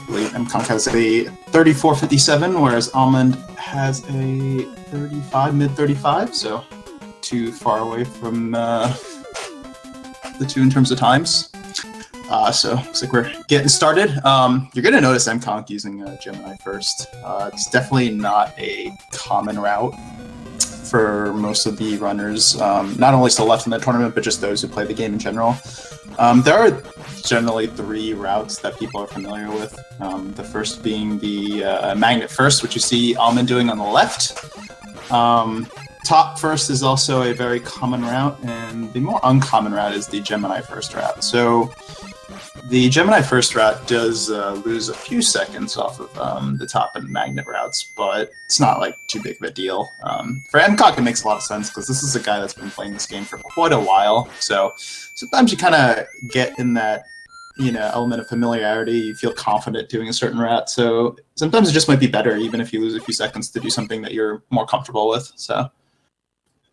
believe Emkank has a 3457, whereas Almond has a 35, mid 35, so too far away from the two in terms of times. So looks like we're getting started. You're going to notice Emkank using Gemini first. It's definitely not a common route for most of the runners, not only still left in the tournament, but just those who play the game in general. There are generally three routes that people are familiar with. The first being the magnet first, which you see Almond doing on the left. Top first is also a very common route, and the more uncommon route is the Gemini first route. So the Gemini first route does lose a few seconds off of the top and magnet routes, but it's not like too big of a deal. For Emkank, it makes a lot of sense because this is a guy that's been playing this game for quite a while. So sometimes you kind of get in that element of familiarity. You feel confident doing a certain route. So sometimes it just might be better, even if you lose a few seconds, to do something that you're more comfortable with. So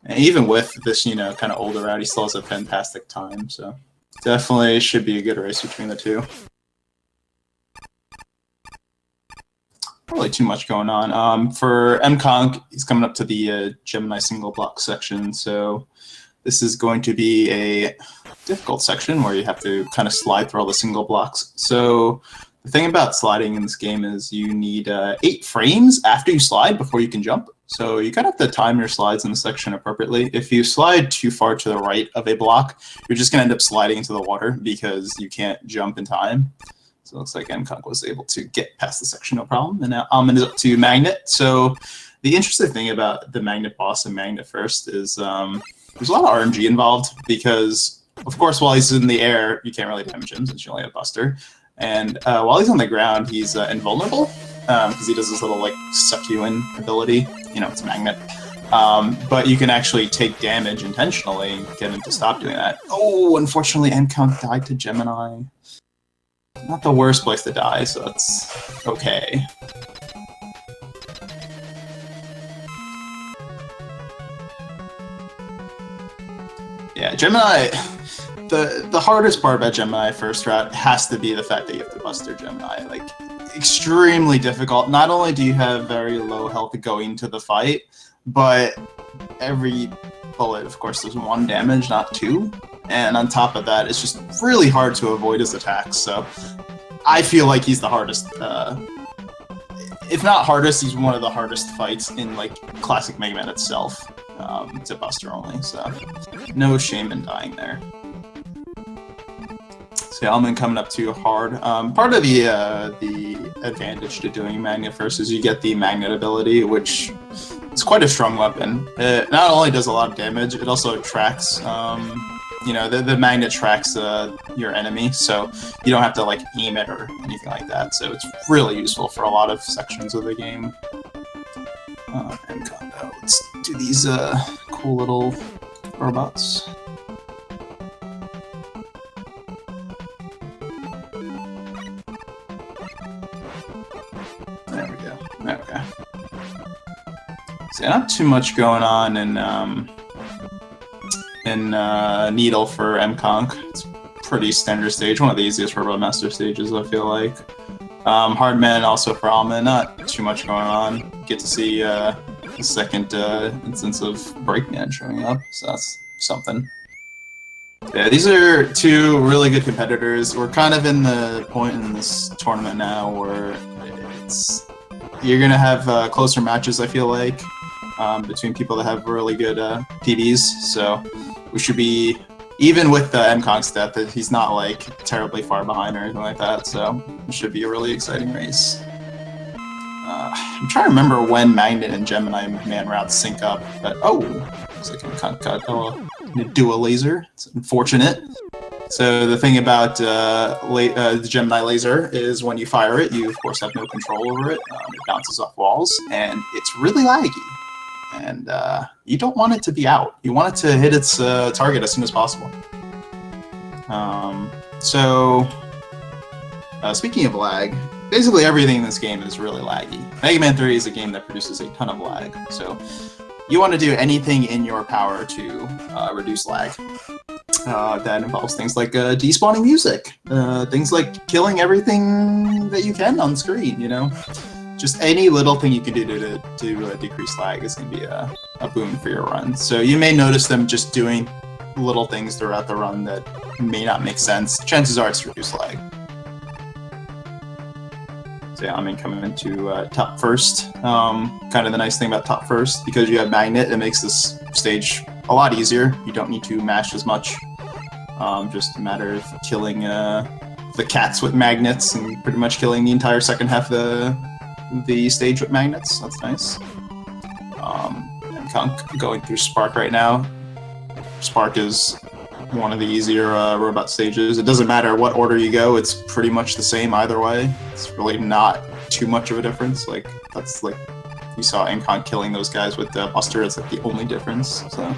and even with this, kind of older route, he still has a fantastic time. So definitely should be a good race between the two. Not really too much going on. For Emkank, he's coming up to the Gemini single block section. So this is going to be a difficult section where you have to kind of slide through all the single blocks. So the thing about sliding in this game is you need 8 frames after you slide before you can jump. So you kind of have to time your slides in the section appropriately. If you slide too far to the right of a block, you're just going to end up sliding into the water because you can't jump in time. So it looks like Emkank was able to get past the section no problem. And now Almond is up to Magnet. So the interesting thing about the Magnet boss and Magnet first is there's a lot of RNG involved because, of course, while he's in the air, you can't really damage him since you only have Buster. And while he's on the ground, he's invulnerable because he does this little suck you in ability. It's Magnet. But you can actually take damage intentionally and get him to stop doing that. Oh, unfortunately, Emkank died to Gemini. Not the worst place to die, so that's okay. Yeah, Gemini, the hardest part about Gemini first route has to be the fact that you have to Buster Gemini. Extremely difficult. Not only do you have very low health going to the fight, but every bullet, of course, does 1 damage, not 2. And on top of that, it's just really hard to avoid his attacks. So I feel like he's the hardest. If not hardest, he's one of the hardest fights in classic Mega Man itself. To Buster only, so no shame in dying there. So Almond coming up too hard. Part of the advantage to doing Magnet first is you get the Magnet ability, which is quite a strong weapon. It not only does a lot of damage, it also tracks. The Magnet tracks your enemy, so you don't have to aim it or anything like that. So it's really useful for a lot of sections of the game. Let's do these cool little robots. There we go. Okay. So not too much going on in Needle for Emkank. It's pretty standard stage, one of the easiest Robot Master stages, I feel like. Hardman also for Almond, not too much going on. Get to see the second instance of Breakman showing up, so that's something. Yeah, these are two really good competitors. We're kind of in the point in this tournament now where you're gonna have closer matches, I feel like, between people that have really good PBs. So we should be, even with the Emkank's death, he's not terribly far behind or anything like that. So it should be a really exciting race. I'm trying to remember when Magnet and Gemini Man routes sync up, but looks like Emkank got a dual laser. It's unfortunate. So the thing about the Gemini laser is when you fire it, you of course have no control over it. It bounces off walls, and it's really laggy. And you don't want it to be out. You want it to hit its target as soon as possible. Speaking of lag, basically everything in this game is really laggy. Mega Man 3 is a game that produces a ton of lag. So you want to do anything in your power to reduce lag. That involves things like despawning music, things like killing everything that you can on screen, you know? Just any little thing you can do to decrease lag is going to be a boon for your run. So you may notice them just doing little things throughout the run that may not make sense. Chances are it's to reduce lag. So yeah, I'm coming into top first. Kind of the nice thing about top first, because you have magnet, it makes this stage a lot easier. You don't need to mash as much. Just a matter of killing the cats with magnets and pretty much killing the entire second half of the stage with magnets. That's nice. Emkank going through Spark right now. Spark is one of the easier robot stages. It doesn't matter what order you go, it's pretty much the same either way. It's really not too much of a difference. Like, that's like, you saw Emkank killing those guys with the Buster, it's like the only difference, so.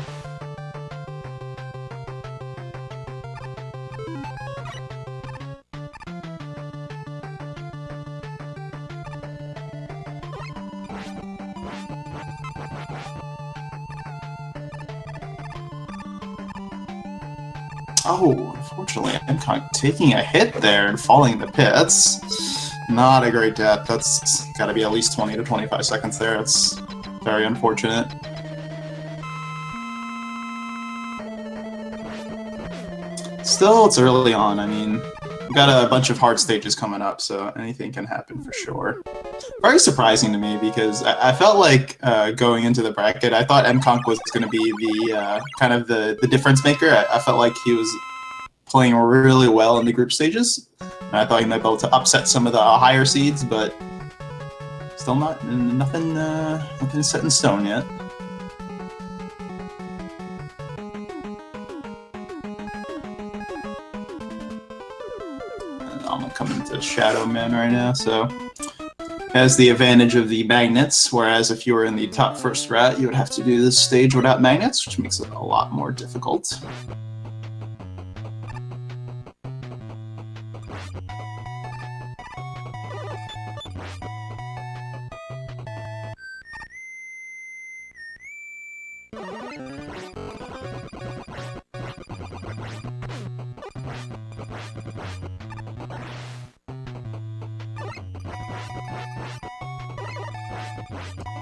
Oh, unfortunately, Emkank taking a hit there and falling in the pit. That's not a great death. That's got to be at least 20 to 25 seconds there. It's very unfortunate. Still, it's early on. I mean, we've got a bunch of hard stages coming up, so anything can happen for sure. Very surprising to me, because I felt like going into the bracket, I thought Emkank was going to be the kind of the difference maker. I felt like he was playing really well in the group stages, and I thought he might be able to upset some of the higher seeds, but still nothing set in stone yet. And I'm coming to Shadow Man right now, so has the advantage of the magnets, whereas if you were in the top first route, you would have to do this stage without magnets, which makes it a lot more difficult.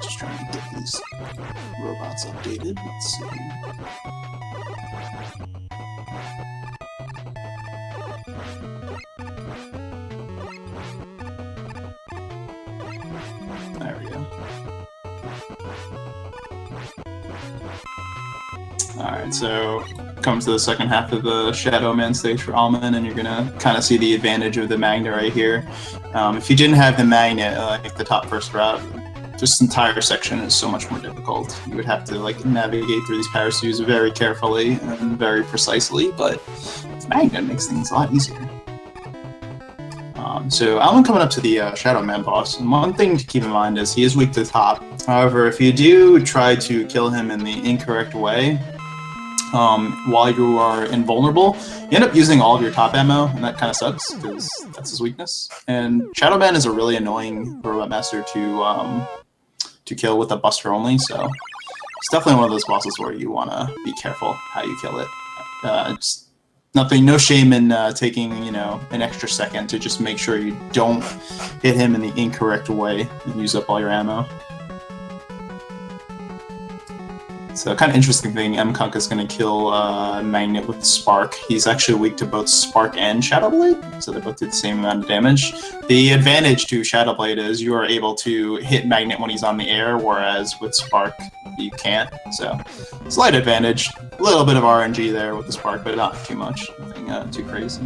Just trying to get these robots updated. Let's see. There we go. Alright, so comes to the second half of the Shadow Man stage for Almond, and you're gonna kind of see the advantage of the magnet right here. If you didn't have the magnet, like the top first route, this entire section is so much more difficult. You would have to like navigate through these parachutes very carefully and very precisely, but the magnet makes things a lot easier. So Almond coming up to the Shadow Man boss, and one thing to keep in mind is he is weak to the top. However, if you do try to kill him in the incorrect way, while you are invulnerable, you end up using all of your top ammo, and that kind of sucks, because that's his weakness. And Shadow Man is a really annoying robot master to kill with a Buster only, so it's definitely one of those bosses where you want to be careful how you kill it. Just no shame in taking, you know, an extra second to just make sure you don't hit him in the incorrect way and use up all your ammo. So kind of interesting thing, Emkank is going to kill Magnet with Spark. He's actually weak to both Spark and Shadow Blade, so they both do the same amount of damage. The advantage to Shadow Blade is you are able to hit Magnet when he's on the air, whereas with Spark you can't. So slight advantage, a little bit of RNG there with the Spark, but not too much, nothing too crazy.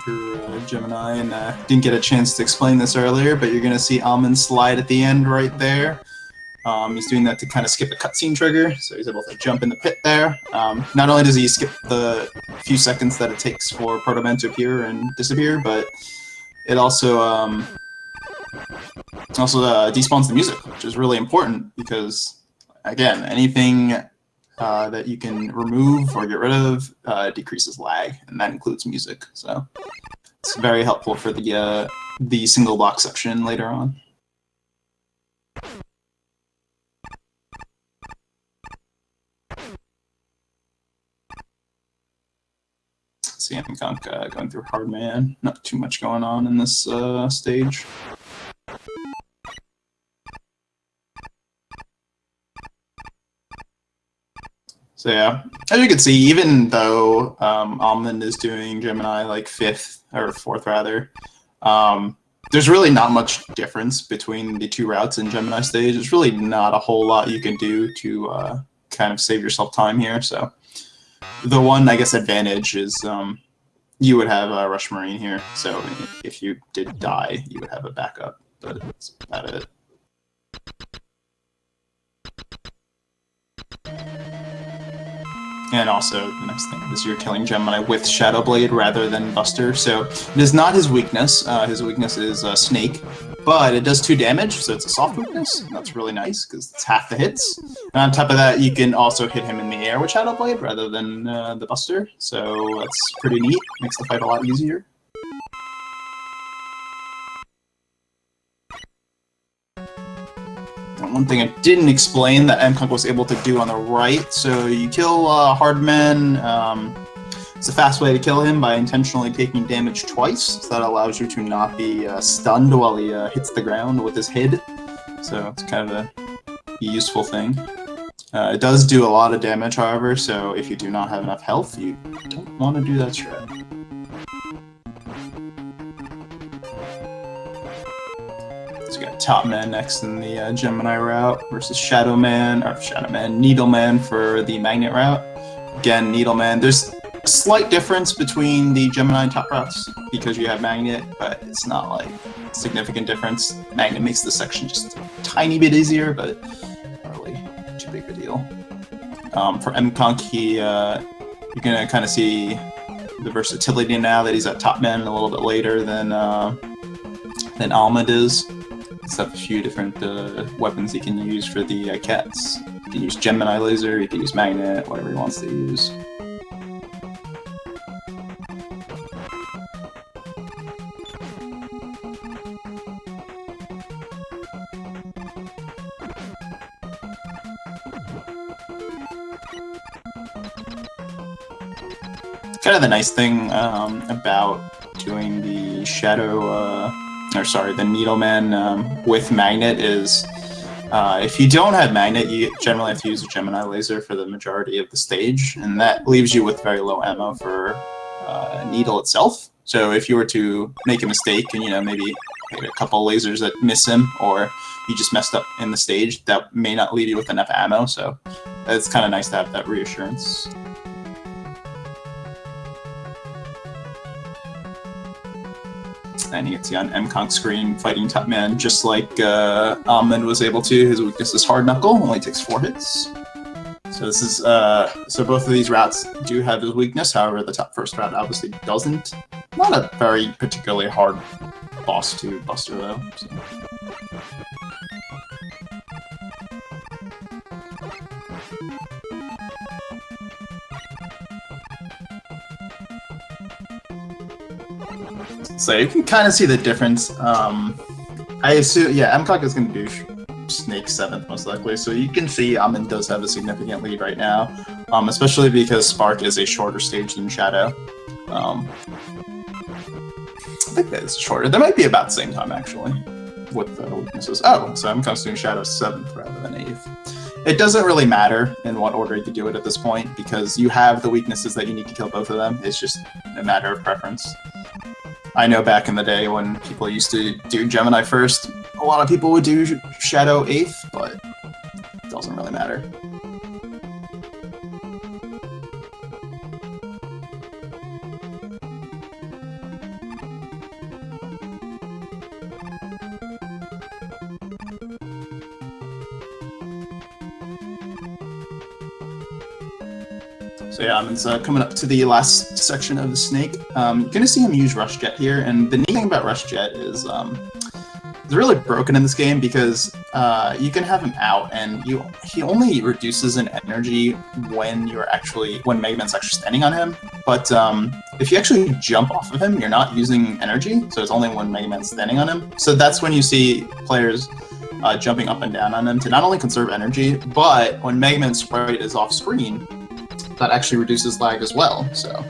Through Gemini, and didn't get a chance to explain this earlier, but you're going to see Almond slide at the end right there. He's doing that to kind of skip a cutscene trigger, so he's able to jump in the pit there. Not only does he skip the few seconds that it takes for Proto Man to appear and disappear, but it also despawns the music, which is really important because again, anything that you can remove or get rid of decreases lag, and that includes music. So it's very helpful for the single block section later on. See Emkank going through hard man. Not too much going on in this stage. So yeah, as you can see, even though Almond is doing Gemini like 5th or 4th rather, there's really not much difference between the two routes in Gemini stage. There's really not a whole lot you can do to kind of save yourself time here. So the one, I guess, advantage is you would have a Rush Marine here. So if you did die, you would have a backup, but that's about it. And also, the next thing is you're killing Gemini with Shadow Blade rather than Buster. So it is not his weakness. His weakness is Snake, but it does 2 damage, so it's a soft weakness. And that's really nice because it's half the hits. And on top of that, you can also hit him in the air with Shadow Blade rather than the Buster. So that's pretty neat. Makes the fight a lot easier. One thing I didn't explain that Emkank was able to do on the right, so you kill Hardman. It's a fast way to kill him by intentionally taking damage twice, so that allows you to not be stunned while he hits the ground with his head. So it's kind of a useful thing. It does do a lot of damage, however, so if you do not have enough health, you don't want to do that strat. So we got Top Man next in the Gemini route versus Shadow Man, Needle Man for the Magnet route. Again, Needle Man. There's a slight difference between the Gemini and Top routes because you have Magnet, but it's not like a significant difference. Magnet makes the section just a tiny bit easier, but not really too big of a deal. For Emkank, you're gonna kind of see the versatility now that he's at Top Man a little bit later than Almond is. He's got a few different weapons he can use for the cats. He can use Gemini Laser, he can use Magnet, whatever he wants to use. Kind of the nice thing about doing the the Needle Man with Magnet is if you don't have Magnet, you generally have to use a Gemini Laser for the majority of the stage, and that leaves you with very low ammo for Needle itself. So if you were to make a mistake and maybe hit a couple lasers that miss him, or you just messed up in the stage, that may not leave you with enough ammo. So it's kind of nice to have that reassurance. And you can see on Emkank's screen fighting Top Man just like Almond was able to. His weakness is Hard Knuckle, only takes 4 hits. So this is so both of these routes do have his weakness. However, the first route obviously doesn't. Not a very particularly hard boss to Buster though. So. So you can kind of see the difference. I assume, yeah, Emkank is going to do Snake 7th most likely. So you can see Almond does have a significant lead right now, especially because Spark is a shorter stage than Shadow. I think that is shorter. There might be about the same time actually with the weaknesses. Oh, so Emkank's doing Shadow 7th rather than 8th. It doesn't really matter in what order you do it at this point because you have the weaknesses that you need to kill both of them. It's just a matter of preference. I know back in the day when people used to do Gemini first, a lot of people would do Shadow 8th, but it doesn't really matter. So yeah, it's coming up to the last section of the Snake. You're gonna see him use Rush Jet here, and the neat thing about Rush Jet is is really broken in this game because you can have him out, and he only reduces in energy when Mega Man's actually standing on him. But if you actually jump off of him, you're not using energy, so it's only when Mega Man's standing on him. So that's when you see players jumping up and down on him to not only conserve energy, but when Mega Man's sprite is off screen, that actually reduces lag as well. So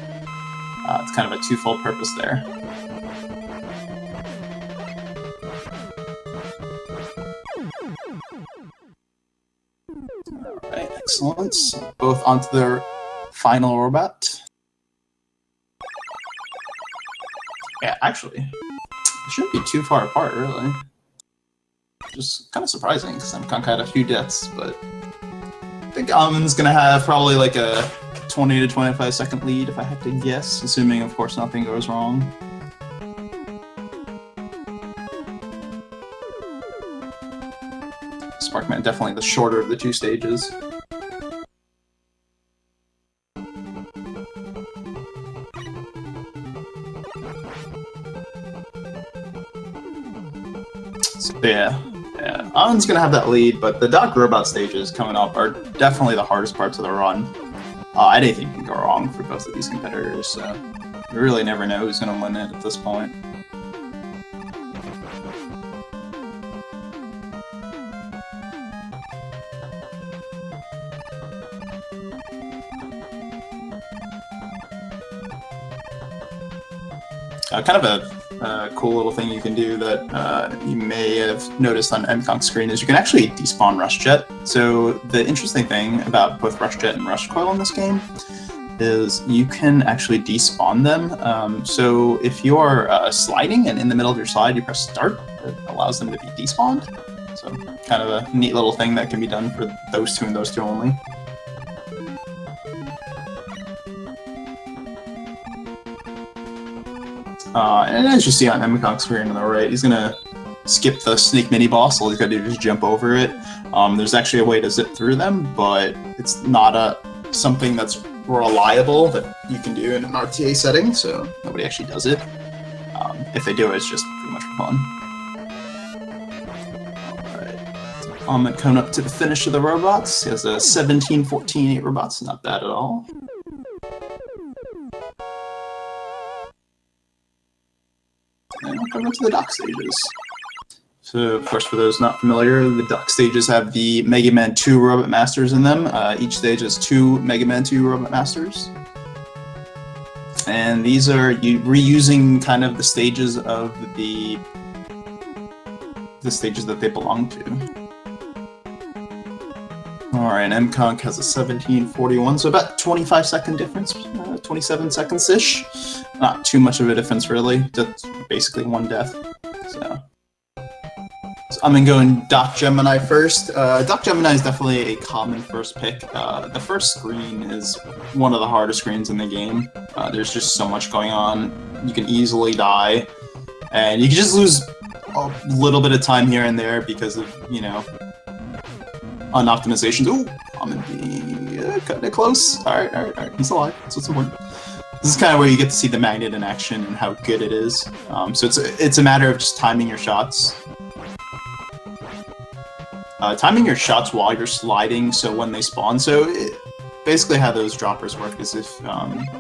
it's kind of a twofold purpose there. Alright, excellent. Both onto their final robot. Yeah, actually, it shouldn't be too far apart, really. Just kind of surprising, because Emkank had a few deaths, but I think Almond's gonna have probably like a 20 to 25 second lead, if I had to guess, assuming, of course, nothing goes wrong. Sparkman definitely the shorter of the two stages. So yeah, Almond's gonna have that lead, but the Doc Robot stages coming up are definitely the hardest parts of the run. Anything can go wrong for both of these competitors, so you really never know who's gonna win it at this point. Kind of a cool little thing you can do that you may have noticed on Emkank's screen is you can actually despawn Rush Jet. So the interesting thing about both Rush Jet and Rush Coil in this game is you can actually despawn them. So if you're sliding and in the middle of your slide you press start, it allows them to be despawned. So kind of a neat little thing that can be done for those two and those two only. And as you see on Emkank's screen on the right, he's gonna skip the sneak mini boss. All he's gotta do is just jump over it. There's actually a way to zip through them, but it's not something that's reliable that you can do in an RTA setting, so nobody actually does it. If they do it, it's just pretty much for fun. Alright, Almond coming up to the finish of the robots. He has a 17, 14, 8 robots, not bad at all. And we'll come into the dock stages. So, of course, for those not familiar, the dock stages have the Mega Man 2 Robot Masters in them. Each stage has 2 Mega Man 2 Robot Masters. And these are reusing kind of the stages of the stages that they belong to. Alright, Emkank has a 1741, so about 25-second difference, 27 seconds-ish. Not too much of a difference, really. Just basically one death. So I'm gonna go in Doc Gemini first. Doc Gemini is definitely a common first pick. The first screen is one of the hardest screens in the game. There's just so much going on. You can easily die, and you can just lose a little bit of time here and there because of, you know, unoptimizations. Ooh, I'm gonna be cutting it close. Alright, he's alive. That's what's important. This is kind of where you get to see the magnet in action and how good it is. So it's a matter of just timing your shots. Timing your shots while you're sliding, so when they spawn. So basically how those droppers work is if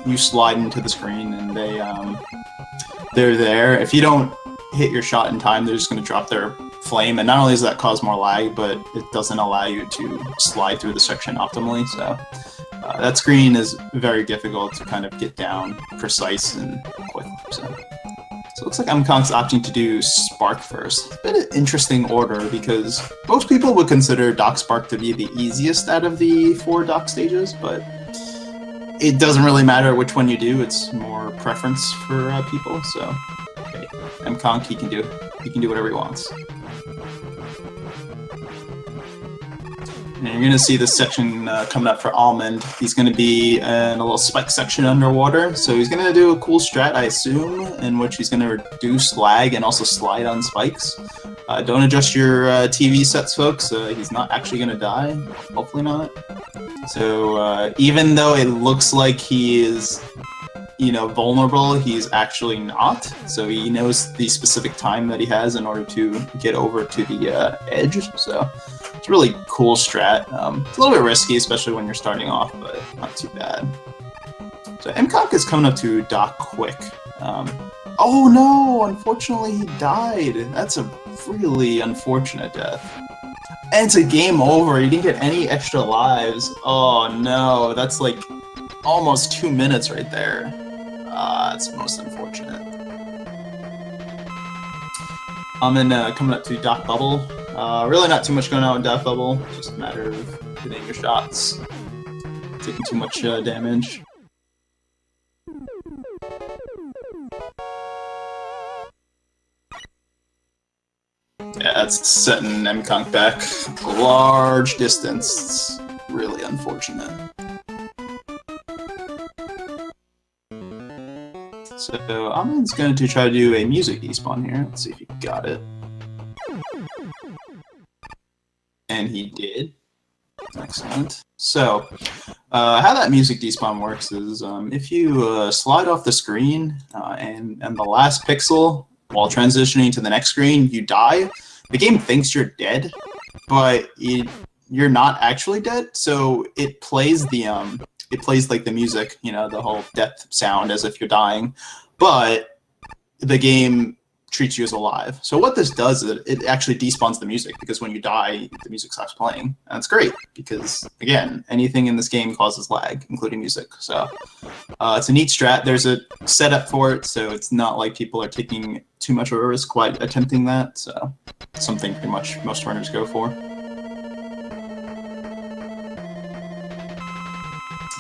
you slide into the screen and they're there. If you don't hit your shot in time, they're just going to drop their flame, and not only does that cause more lag, but it doesn't allow you to slide through the section optimally. So that screen is very difficult to kind of get down precise and quick. So it looks like Emkank's opting to do Spark first. It's a bit of an interesting order because most people would consider Doc Spark to be the easiest out of the 4 Doc stages, but it doesn't really matter which one you do. It's more preference for people. So okay, Emkank, he can do whatever he wants. And you're going to see this section coming up for Almond. He's going to be in a little spike section underwater. So he's going to do a cool strat, I assume, in which he's going to reduce lag and also slide on spikes. Don't adjust your TV sets, folks. He's not actually going to die. Hopefully not. So even though it looks like he is vulnerable, he's actually not. So he knows the specific time that he has in order to get over to the edge. So it's a really cool strat. It's a little bit risky, especially when you're starting off, but not too bad. So Emkank is coming up to Doc quick. Oh no! Unfortunately, he died. That's a really unfortunate death. And it's a game over. He didn't get any extra lives. Oh no, that's like almost 2 minutes right there. It's most unfortunate. Coming up to Doc Bubble. Really not too much going on with Doc Bubble. Just a matter of hitting your shots. Taking too much damage. Yeah, that's setting Emkank back a large distance. It's really unfortunate. So Amon's going to try to do a music despawn here. Let's see if he got it. And he did. Excellent. So, how that music despawn works is if you slide off the screen and the last pixel while transitioning to the next screen, you die. The game thinks you're dead, but you're not actually dead. So it plays like the music, the whole death sound as if you're dying, but the game treats you as alive. So what this does is it actually despawns the music, because when you die, the music stops playing. And it's great because, again, anything in this game causes lag, including music. So it's a neat strat. There's a setup for it, so it's not like people are taking too much of a risk while attempting that. So something pretty much most runners go for.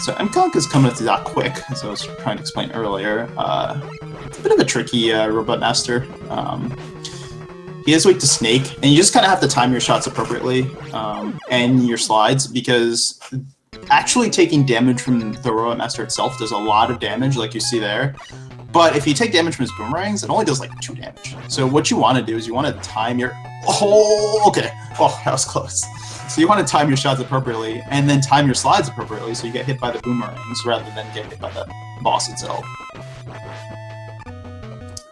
So Emkank is coming up to that quick, as I was trying to explain earlier. It's a bit of a tricky Robot Master. He is weak to Snake, and you just kind of have to time your shots appropriately and your slides, because actually taking damage from the Robot Master itself does a lot of damage, like you see there. But if you take damage from his boomerangs, it only does like 2 damage. So what you want to do is you want to time your... Oh, okay. Oh, that was close. So you want to time your shots appropriately, and then time your slides appropriately so you get hit by the boomerangs rather than get hit by the boss itself.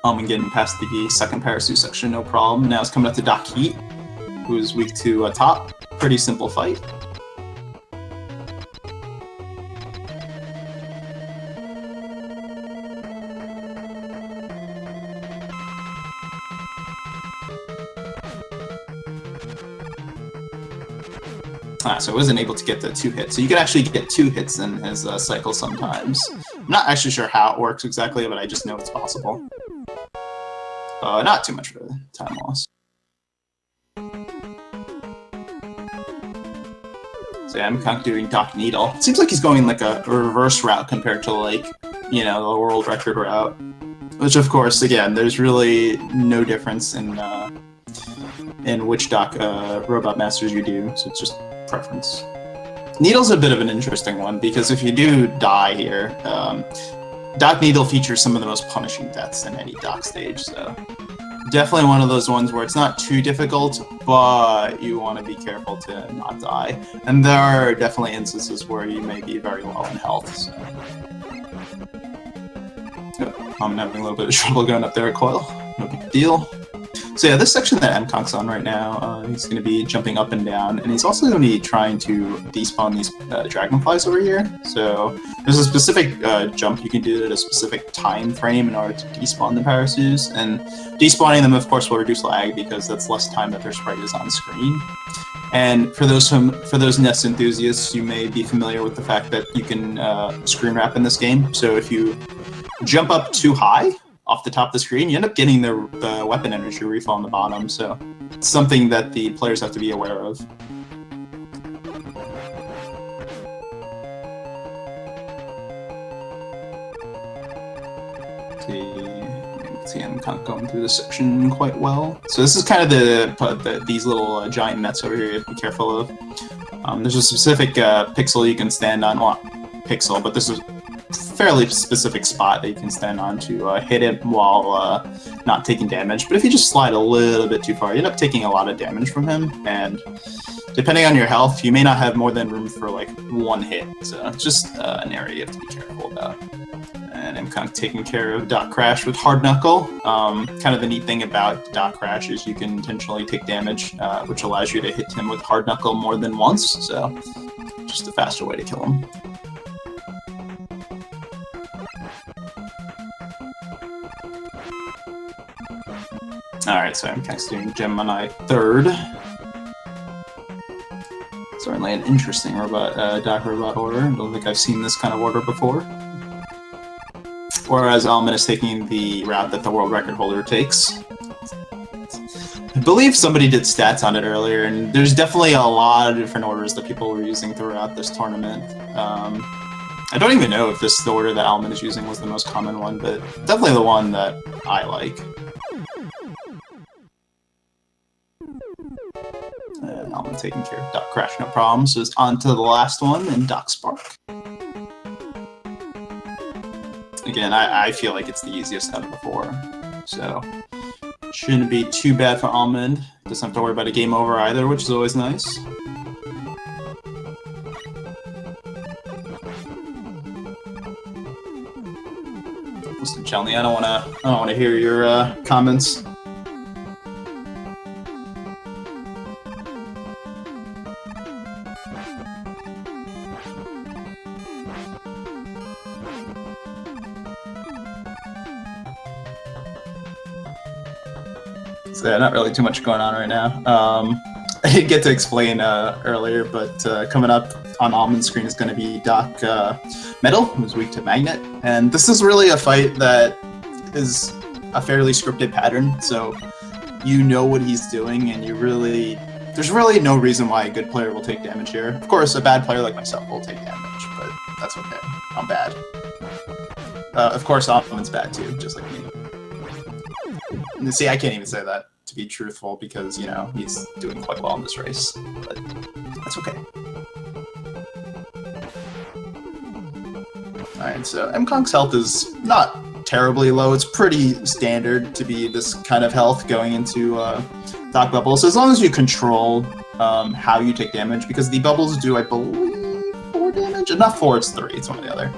And getting past the second Parasuit section, no problem. Now it's coming up to Doc Heat, who's weak to top. Pretty simple fight. So I wasn't able to get the 2 hits. So you can actually get 2 hits in his cycle sometimes. I'm not actually sure how it works exactly, but I just know it's possible. Not too much of a time loss. So yeah, Emkank doing Doc Needle. It seems like he's going like a reverse route compared to like, the world record route. Which of course, again, there's really no difference in which Doc Robot Masters you do, so it's just preference. Needle's a bit of an interesting one, because if you do die here, Doc Needle features some of the most punishing deaths in any Doc stage, so definitely one of those ones where it's not too difficult, but you want to be careful to not die. And there are definitely instances where you may be very low in health, so... I'm having a little bit of trouble going up there at Coil. No big deal. So yeah, this section that Emkank's on right now, he's going to be jumping up and down, and he's also going to be trying to despawn these dragonflies over here. So there's a specific jump you can do at a specific time frame in order to despawn the Parasuits, and despawning them, of course, will reduce lag because that's less time that their sprite is on screen. And for those Nest enthusiasts, you may be familiar with the fact that you can screen wrap in this game. So if you jump up too high off the top of the screen, you end up getting the weapon energy refill on the bottom, so it's something that the players have to be aware of. See, I'm kind of going through this section quite well. So this is kind of these little giant nets over here you have to be careful of. There's a specific pixel you can stand on, well, pixel, but this is fairly specific spot that you can stand on to hit it while not taking damage. But if you just slide a little bit too far, you end up taking a lot of damage from him, and depending on your health, you may not have more than room for like 1 hit. So it's just an area you have to be careful about. And Emkank taking care of Dot Crash with Hard Knuckle. Kind of the neat thing about Dot Crash is you can intentionally take damage, which allows you to hit him with Hard Knuckle more than once, so just a faster way to kill him. Alright, so Emkank's doing Gemini 3rd. Certainly an interesting Doc Robot order. I don't think I've seen this kind of order before. Whereas Almond is taking the route that the world record holder takes. I believe somebody did stats on it earlier, and there's definitely a lot of different orders that people were using throughout this tournament. I don't even know if the order that Almond is using was the most common one, but definitely the one that I like. Almond taking care of Doc Crash, no problem. So it's on to the last one, and Doc Spark. Again, I feel like it's the easiest out of the 4, so shouldn't be too bad for Almond. Doesn't have to worry about a game over either, which is always nice. Listen, Chelney, I don't wanna hear your comments. So yeah, not really too much going on right now. I didn't get to explain earlier, but coming up on Almond's screen is going to be Doc Metal, who's weak to Magnet. And this is really a fight that is a fairly scripted pattern, so you know what he's doing, and there's really no reason why a good player will take damage here. Of course, a bad player like myself will take damage, but that's okay. I'm bad. Of course, Almond's bad too, just like me. And see, I can't even say that, to be truthful, because, you know, he's doing quite well in this race, but that's okay. Alright, so Emkank's health is not terribly low. It's pretty standard to be this kind of health going into Doc Bubbles, as long as you control how you take damage, because the bubbles do, I believe, 4 damage? Not 4, it's 3, it's one or the other.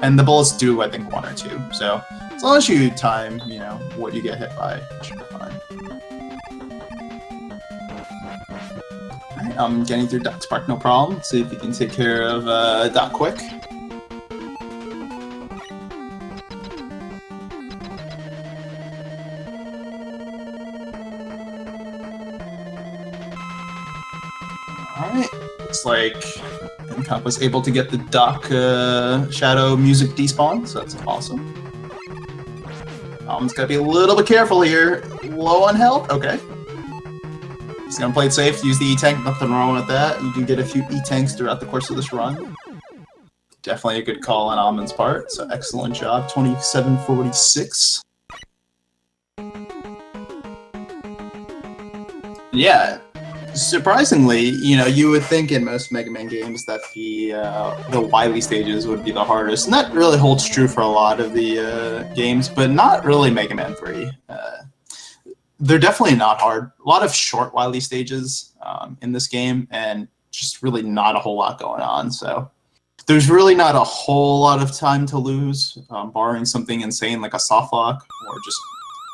And the bullets do, I think, 1 or 2, so as long as you time, you know, what you get hit by, it should be fine. Alright, I'm getting through Doc Spark, no problem. See if you can take care of Doc quick. Alright, looks like Emkank was able to get the Doc Shadow music despawn, so that's awesome. Almond's gotta be a little bit careful here. Low on health? Okay. He's gonna play it safe, use the E-Tank, nothing wrong with that. You can get a few E-Tanks throughout the course of this run. Definitely a good call on Almond's part, so excellent job. 2746. Yeah. Surprisingly, you know, you would think in most Mega Man games that the Wily stages would be the hardest, and that really holds true for a lot of the games, but not really Mega Man 3. They're definitely not hard. A lot of short Wily stages in this game, and just really not a whole lot going on, so there's really not a whole lot of time to lose, barring something insane like a soft lock, or just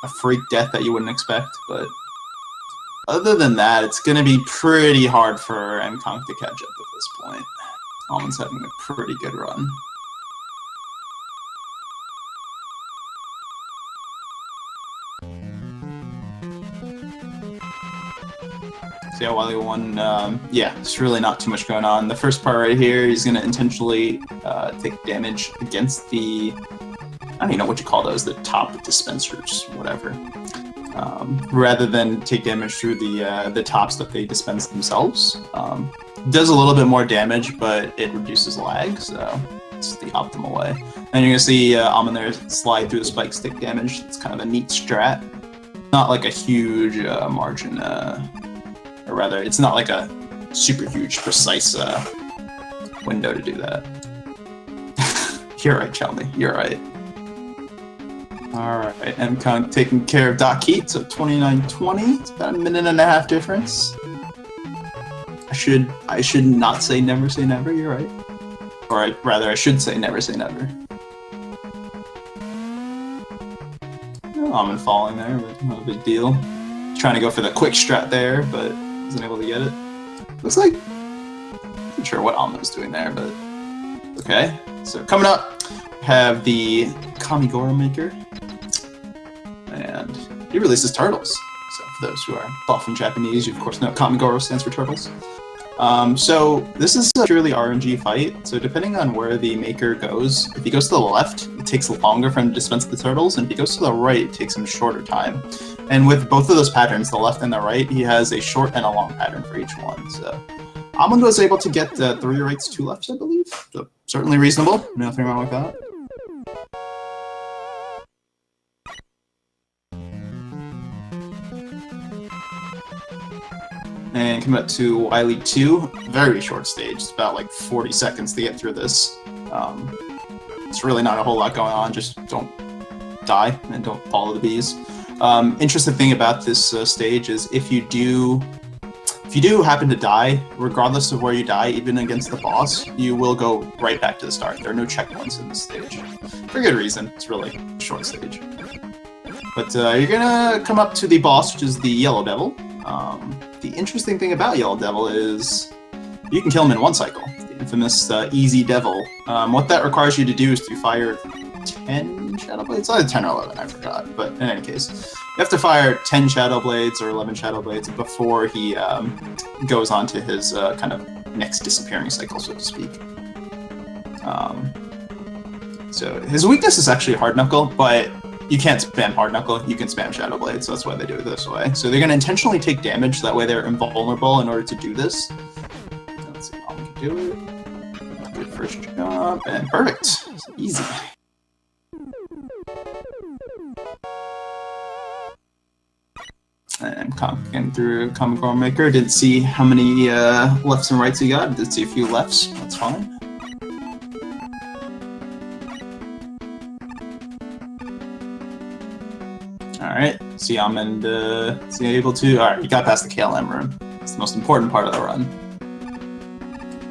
a freak death that you wouldn't expect, but other than that, it's going to be pretty hard for Emkank to catch up at this point. Almond's having a pretty good run. So yeah, Wily 1, yeah, it's really not too much going on. The first part right here, he's going to intentionally take damage against the, I don't even know what you call those, the top dispensers, whatever. Rather than take damage through the tops that they dispense themselves. Does a little bit more damage, but it reduces lag, so it's the optimal way. And you're gonna see Almond there slide through the spike stick damage. It's kind of a neat strat. Not like a huge margin, or rather, it's not like a super huge, precise window to do that. You're right, Chelney. You're right. Alright, Emkank taking care of Doc Heat, so 29-20. It's about a minute and a half difference. I should not say never, you're right. Or rather, I should say never say never. Almond falling there, but not a big deal. Trying to go for the quick strat there, but wasn't able to get it. Looks like... I'm not sure what Almond was doing there, but... Okay, so coming up, have the Kamigoro Maker. And he releases turtles. So for those who are buff in Japanese, you of course know Kamigoro stands for turtles. So this is a purely RNG fight, so depending on where the maker goes, if he goes to the left, it takes longer for him to dispense the turtles, and if he goes to the right, it takes him shorter time. And with both of those patterns, the left and the right, he has a short and a long pattern for each one. So Almond was able to get 3 rights, 2 lefts, I believe. So certainly reasonable, nothing wrong with that. And come up to Wily 2, very short stage. It's about like 40 seconds to get through this. It's really not a whole lot going on, just don't die and don't follow the bees. Interesting thing about this stage is if you do happen to die, regardless of where you die, even against the boss, you will go right back to the start. There are no checkpoints in this stage. For good reason, it's really a short stage. But you're gonna come up to the boss, which is the Yellow Devil. The interesting thing about Yellow Devil is you can kill him in 1 cycle, the infamous Easy Devil. What that requires you to do is to fire 10 Shadow Blades? It's either 10 or 11, I forgot. But in any case, you have to fire 10 Shadow Blades or 11 Shadow Blades before he goes on to his kind of next disappearing cycle, so to speak. So his weakness is actually Hard Knuckle, but you can't spam Hard Knuckle, you can spam Shadow Blade, so that's why they do it this way. So they're going to intentionally take damage, so that way they're invulnerable in order to do this. Let's see how we can do it. Good first jump, and perfect. It's easy. And getting through Kamigoro Maker. Didn't see how many lefts and rights he got. Did see a few lefts, that's fine. Alright, see Almond able to... Alright, you got past the KLM room. It's the most important part of the run.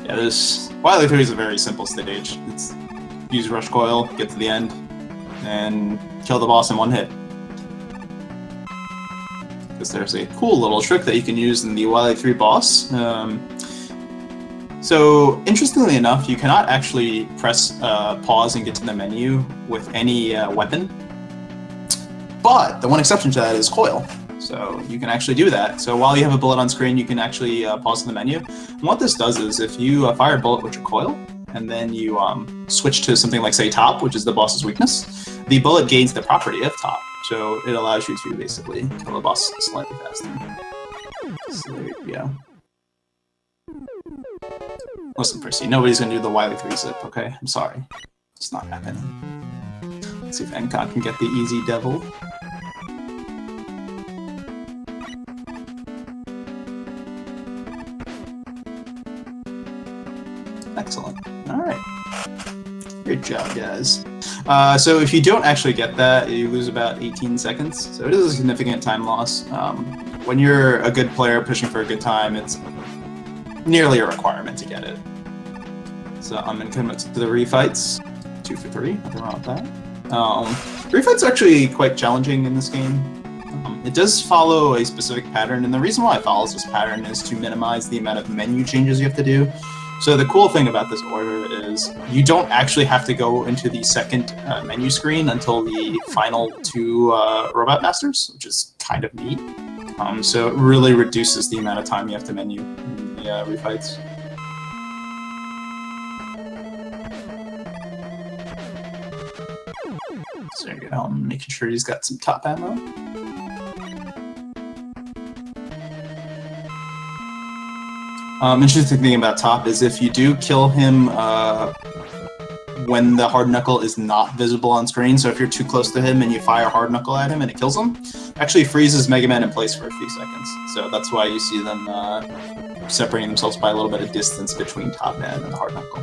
Yeah, this... Wily 3 is a very simple stage. It's use Rush Coil, get to the end, and kill the boss in 1 hit. Because there's a cool little trick that you can use in the Wily 3 boss. So, interestingly enough, you cannot actually press pause and get to the menu with any weapon. But the one exception to that is coil. So you can actually do that. So while you have a bullet on screen, you can actually pause the menu. And what this does is if you fire a bullet with your coil, and then you switch to something like, say, top, which is the boss's weakness, the bullet gains the property of top. So it allows you to basically kill the boss slightly faster. So there you go. Listen, Percy, nobody's going to do the Wily 3 zip, okay? I'm sorry. It's not happening. Let's see if Emkank can get the Easy Devil. Excellent. Alright. Great job, guys. So if you don't actually get that, you lose about 18 seconds. So it is a significant time loss. When you're a good player pushing for a good time, it's nearly a requirement to get it. So I'm going to come up to the refights. 2 for 3, nothing wrong with that. Refight's actually quite challenging in this game. It does follow a specific pattern, and the reason why it follows this pattern is to minimize the amount of menu changes you have to do. So the cool thing about this order is you don't actually have to go into the second menu screen until the final 2 Robot Masters, which is kind of neat. So it really reduces the amount of time you have to menu in the refights. So there you go, I'm making sure he's got some top ammo. Interesting thing about top is if you do kill him when the hard knuckle is not visible on screen, so if you're too close to him and you fire hard knuckle at him and it kills him, it actually freezes Mega Man in place for a few seconds. So that's why you see them separating themselves by a little bit of distance between top man and the hard knuckle.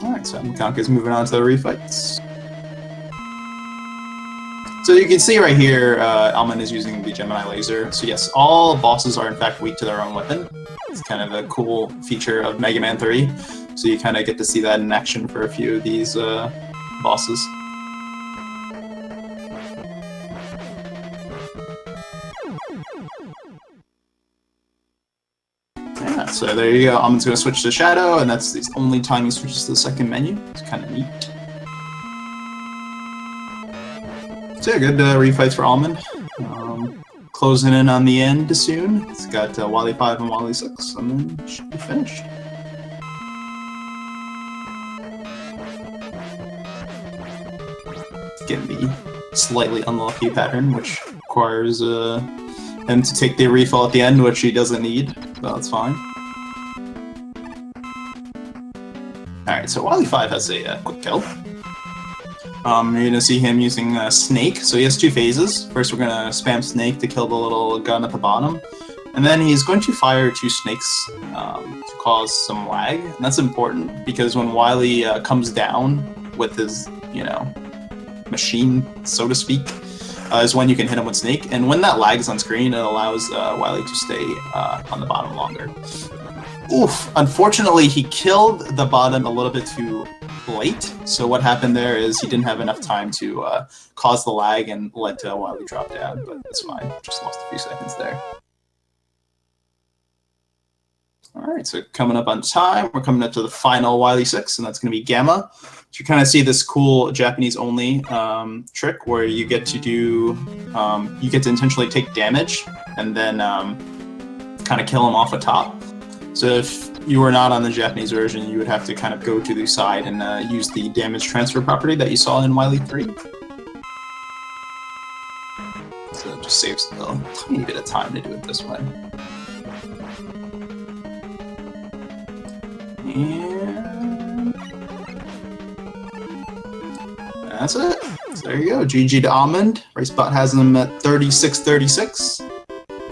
Alright, so Emkank is moving on to the refights. So you can see right here, Almond is using the Gemini laser. So yes, all bosses are in fact weak to their own weapon. It's kind of a cool feature of Mega Man 3. So you kind of get to see that in action for a few of these bosses. So there you go. Almond's going to switch to Shadow, and that's the only time he switches to the second menu. It's kind of neat. So yeah, good refights for Almond. Closing in on the end soon. It's got Wily 5 and Wily 6, and then it should be finished. Getting the slightly unlucky pattern, which requires him to take the refill at the end, which he doesn't need, but that's fine. Alright, so Wily 5 has a quick kill. You're gonna see him using Snake, so he has two phases. First we're gonna spam Snake to kill the little gun at the bottom, and then he's going to fire two snakes to cause some lag, and that's important because when Wily comes down with his, machine, so to speak, is when you can hit him with Snake, and when that lag is on screen, it allows Wily to stay on the bottom longer. Oof! Unfortunately, he killed the bottom a little bit too late, so what happened there is he didn't have enough time to cause the lag and let Wily drop down, but it's fine. Just lost a few seconds there. Alright, so coming up on time, we're coming up to the final Wily 6, and that's going to be Gamma. So you kind of see this cool Japanese-only trick where you get to do, you get to intentionally take damage and then kind of kill him off the top. So if you were not on the Japanese version, you would have to kind of go to the side and use the damage transfer property that you saw in Wily 3. So it just saves a tiny bit of time to do it this way. And that's it. So there you go. GG to Almond. RaceBot has him at 36:36.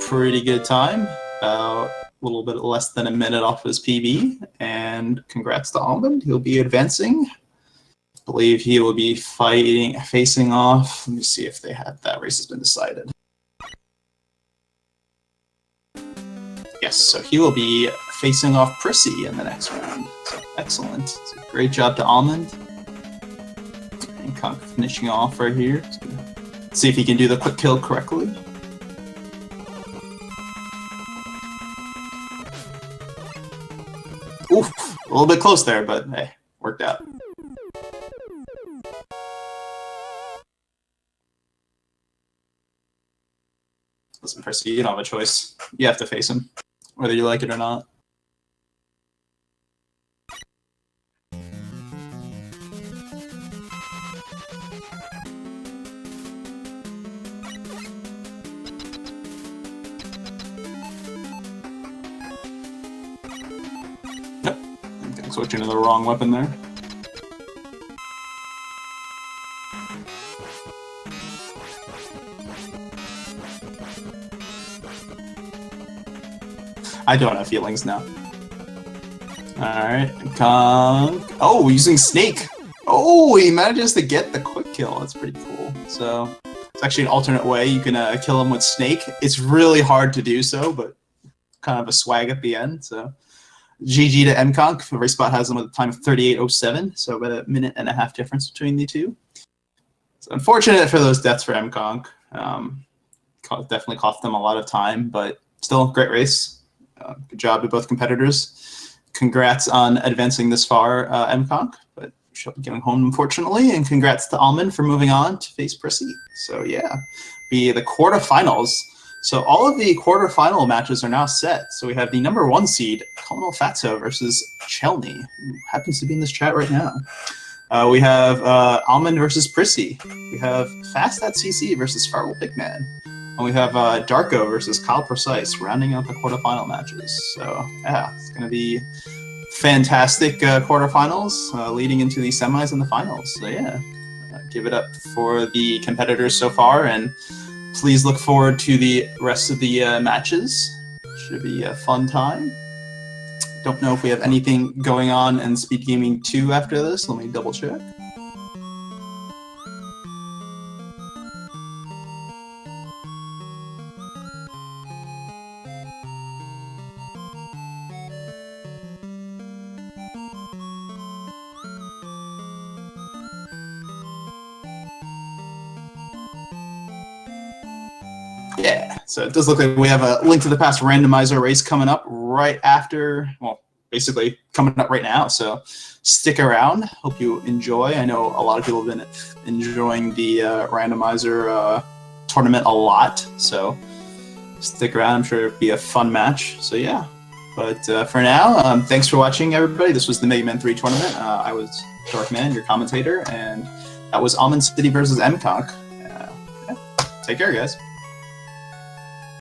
Pretty good time. About a little bit less than a minute off his PB. And congrats to Almond. He'll be advancing. I believe he will be facing off. Let me see if they have that race has been decided. Yes, so he will be facing off Prissy in the next round. So excellent. So great job to Almond. Emkank finishing off right here. Let's see if he can do the quick kill correctly. Oof, a little bit close there, but hey, worked out. Listen, Prissy, you don't have a choice. You have to face him, whether you like it or not. Yep, I'm switching to the wrong weapon there. I don't have feelings now. Alright, Emkank. Oh, using Snake! Oh, he manages to get the quick kill. That's pretty cool. So, it's actually an alternate way you can kill him with Snake. It's really hard to do so, but kind of a swag at the end. So, GG to Emkank. RaceBot has him with a time of 38:07, so about a minute and a half difference between the two. It's unfortunate for those deaths for Emkank. Definitely cost them a lot of time, but still, great race. Good job to both competitors. Congrats on advancing this far, Emkank, but she'll be going home, unfortunately. And congrats to Almond for moving on to face Prissy. So yeah, be the quarterfinals. So all of the quarterfinal matches are now set. So we have the #1 seed, Colonel Fatso versus Chelney, who happens to be in this chat right now. We have Almond versus Prissy. We have Fast at CC versus Farwell Pigman. And we have Darko versus Kyle Precise rounding out the quarterfinal matches. So yeah, it's going to be fantastic quarterfinals leading into the semis and the finals. So yeah, give it up for the competitors so far, and please look forward to the rest of the matches. Should be a fun time. Don't know if we have anything going on in Speed Gaming 2 after this. Let me double check. Yeah, so it does look like we have a Link to the Past randomizer race coming up right after, well, basically coming up right now. So stick around. Hope you enjoy. I know a lot of people have been enjoying the randomizer tournament a lot. So stick around. I'm sure it'll be a fun match. So yeah. But for now, thanks for watching, everybody. This was the Mega Man 3 tournament. I was Darkman, your commentator, and that was Almond City versus Emkank. Yeah. Take care, guys.